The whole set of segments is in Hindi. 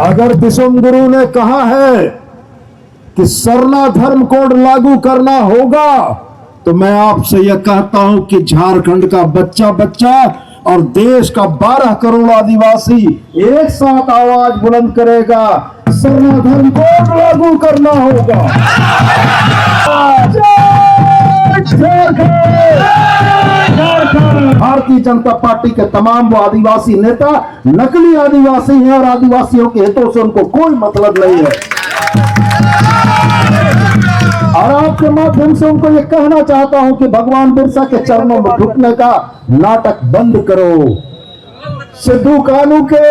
अगर विश्व गुरु ने कहा है कि सरना धर्म कोड लागू करना होगा, तो मैं आपसे यह कहता हूं कि झारखंड का बच्चा बच्चा और देश का 12 करोड़ आदिवासी एक साथ आवाज बुलंद करेगा, सरना धर्म कोड लागू करना होगा। भारतीय जनता पार्टी के तमाम वो आदिवासी नेता नकली आदिवासी हैं और आदिवासियों के हितों से उनको कोई मतलब नहीं है। और आपके माध्यम से उनको ये कहना चाहता हूं कि भगवान बिरसा के चरणों में झुकने का नाटक बंद करो। सिद्धू कानू के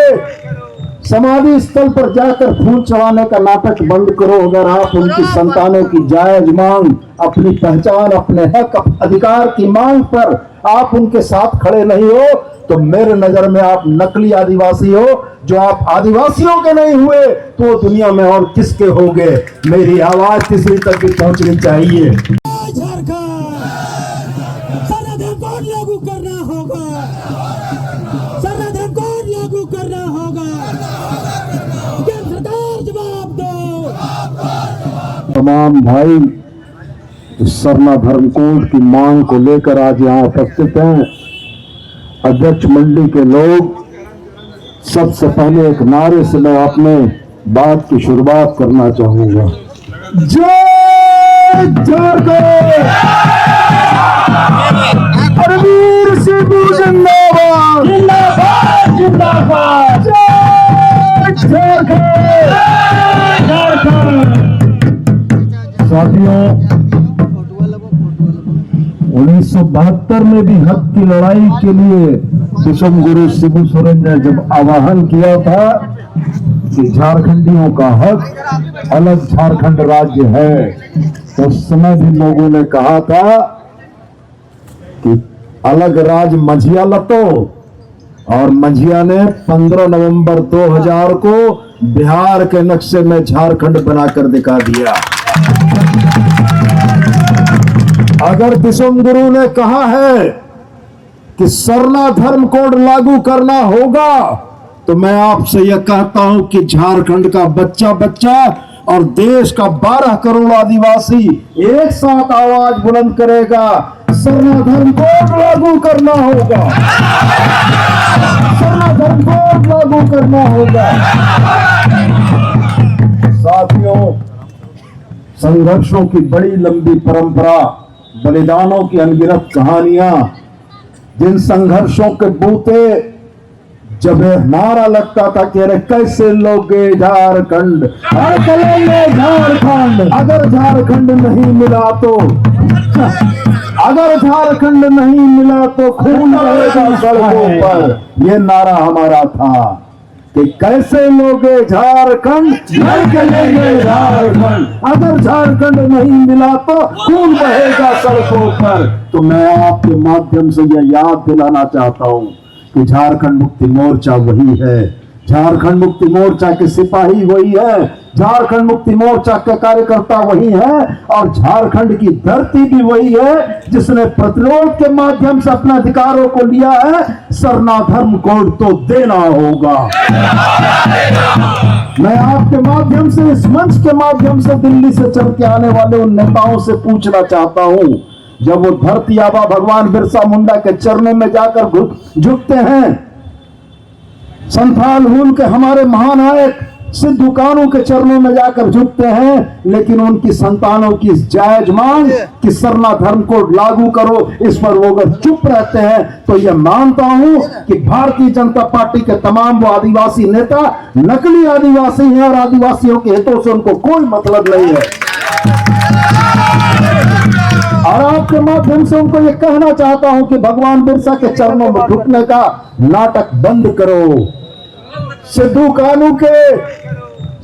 समाधि स्थल पर जाकर फूल चढ़ाने का नाटक बंद करो। अगर आप उनकी संतानों की जायज मांग, अपनी पहचान, अपने हक, अधिकार की मांग पर आप उनके साथ खड़े नहीं हो, तो मेरे नजर में आप नकली आदिवासी हो। जो आप आदिवासियों के नहीं हुए तो दुनिया में और किसके होंगे? मेरी आवाज तीसरी तक भी पहुंचनी चाहिए। लागू करना होगा, सरना कोड लागू करना होगा। सरकार जवाब दो। तमाम भाई इस सरना धर्म कोड की मांग को लेकर आज यहाँ उपस्थित हैं। अध्यक्ष मंडली के लोग, सबसे पहले एक नारे से मैं अपने बात की शुरुआत करना चाहूंगा। जय झारखंड, वीर सिद्धू जिंदाबाद, जिंदाबाद, जिंदाबाद। जय झारखंड, झारखंड। साथियों, 1972 में भी हक की लड़ाई के लिए विश्व गुरु शिबू सोरेन ने जब आह्वान किया था कि झारखंडियों का हक अलग झारखंड राज्य है, तो उस समय भी लोगों ने कहा था कि अलग राज मंझिया लतो, और मंझिया ने 15 नवंबर 2000 को बिहार के नक्शे में झारखंड बनाकर दिखा दिया। अगर विश्व गुरु ने कहा है कि सरना धर्म कोड लागू करना होगा, तो मैं आपसे यह कहता हूं कि झारखंड का बच्चा बच्चा और देश का 12 करोड़ आदिवासी एक साथ आवाज बुलंद करेगा, सरना धर्म कोड लागू करना होगा, सरना धर्म कोड लागू करना होगा। साथियों, संघर्षों की बड़ी लंबी परंपरा, बलिदानों की अनगिनत कहानियां, जिन संघर्षों के बूते जब नारा लगता था कि अरे कैसे लोगे झारखंड, झारखंड, अगर झारखंड नहीं मिला तो, अगर झारखंड नहीं मिला तो खून बहेगा सड़कों पर, यह नारा हमारा था कि कैसे लोगे झारखंड, झारखंड, अगर झारखंड नहीं मिला तो खून बहेगा सड़कों पर। तो मैं आपके माध्यम से यह याद दिलाना चाहता हूं कि झारखंड मुक्ति मोर्चा वही है, झारखंड मुक्ति मोर्चा के सिपाही वही है, झारखंड मुक्ति मोर्चा के कार्यकर्ता वही है, और झारखंड की धरती भी वही है जिसने प्रतिरोध के माध्यम से अपने अधिकारों को लिया है। सरना धर्म कोड तो देना होगा। मैं आपके माध्यम से, इस मंच के माध्यम से दिल्ली से चल के आने वाले उन नेताओं से पूछना चाहता हूं, जब वो धरती आबा भगवान बिरसा मुंडा के चरणों में जाकर झुकते हैं, संथाल हुल के हमारे महानायक सिद्धू कानू के चरणों में जाकर झुकते हैं, लेकिन उनकी संतानों की इस जायज मांग कि सरना धर्म कोड लागू करो, इस पर वो अगर चुप रहते हैं, तो यह मानता हूं कि भारतीय जनता पार्टी के तमाम वो आदिवासी नेता नकली आदिवासी हैं और आदिवासियों के हितों से उनको कोई मतलब नहीं है। और आपके माध्यम से उनको ये कहना चाहता हूं कि भगवान बिरसा के चरणों में झुकने का नाटक बंद करो। सिद्धू कानू के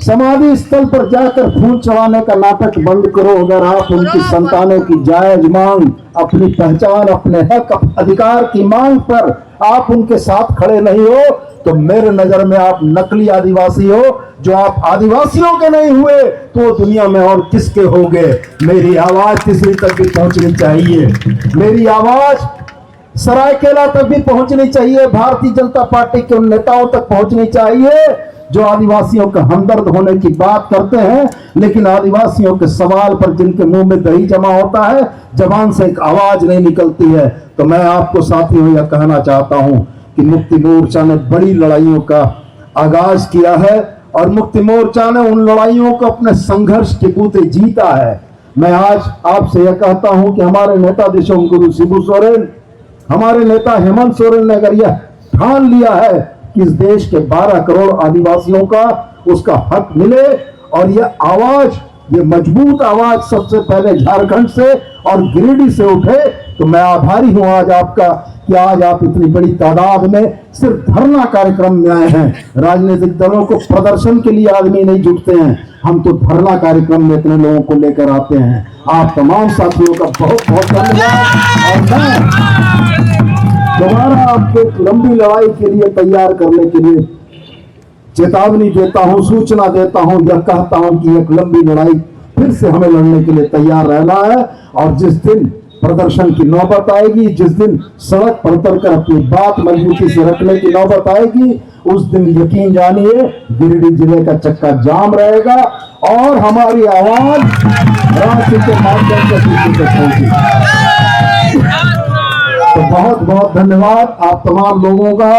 समाधि स्थल पर जाकर फूल चढ़ाने का नाटक बंद करो। अगर आप उनकी संतानों की जायज मांग, अपनी पहचान, अपने हक, अधिकार की मांग पर आप उनके साथ खड़े नहीं हो, तो मेरे नजर में आप नकली आदिवासी हो। जो आप आदिवासियों के नहीं हुए तो दुनिया में और किसके होंगे? मेरी आवाज तीसरी तक भी पहुंचनी चाहिए, मेरी आवाज सरायकेला तक भी पहुंचनी चाहिए, भारतीय जनता पार्टी के उन नेताओं तक पहुंचनी चाहिए जो आदिवासियों का हमदर्द होने की बात करते हैं, लेकिन आदिवासियों के सवाल पर जिनके मुंह में दही जमा होता है, जबान से एक आवाज नहीं निकलती है। तो मैं आपको साथियों यह कहना चाहता हूं कि मुक्ति मोर्चा ने बड़ी लड़ाइयों का आगाज किया है और मुक्ति मोर्चा ने उन लड़ाइयों को अपने संघर्ष के बूते जीता है। मैं आज आपसे यह कहता हूं कि हमारे नेता देशोंगुरु शिबू सोरेन, हमारे नेता हेमंत सोरेन ने अगर यह ठान लिया है कि इस देश के 12 करोड़ आदिवासियों का उसका हक मिले और यह आवाज, ये मजबूत आवाज सबसे पहले झारखंड से और गिरिडीह से उठे, तो मैं आभारी हूं आज आपका कि आज आप इतनी बड़ी तादाद में सिर्फ धरना कार्यक्रम में आए हैं। राजनीतिक दलों को प्रदर्शन के लिए आदमी नहीं जुटते हैं, हम तो धरना कार्यक्रम में इतने लोगों को लेकर आते हैं। आप तमाम साथियों का बहुत बहुत धन्यवाद। और मैं दोबारा आपको एक लंबी लड़ाई के लिए तैयार करने के लिए चेतावनी देता हूं, सूचना देता हूं, यह कहता हूं कि एक लंबी लड़ाई फिर से हमें लड़ने के लिए तैयार रहना है। और जिस दिन प्रदर्शन की नौबत आएगी, जिस दिन सड़क पर उतरकर अपनी बात मजबूती से रखने की नौबत आएगी, उस दिन यकीन जानिए गिरिडीह जिले का चक्का जाम रहेगा और हमारी आवाज रांची के माध्यम से दिल्ली तक पहुंचेगी। तो बहुत बहुत धन्यवाद आप तमाम लोगों का।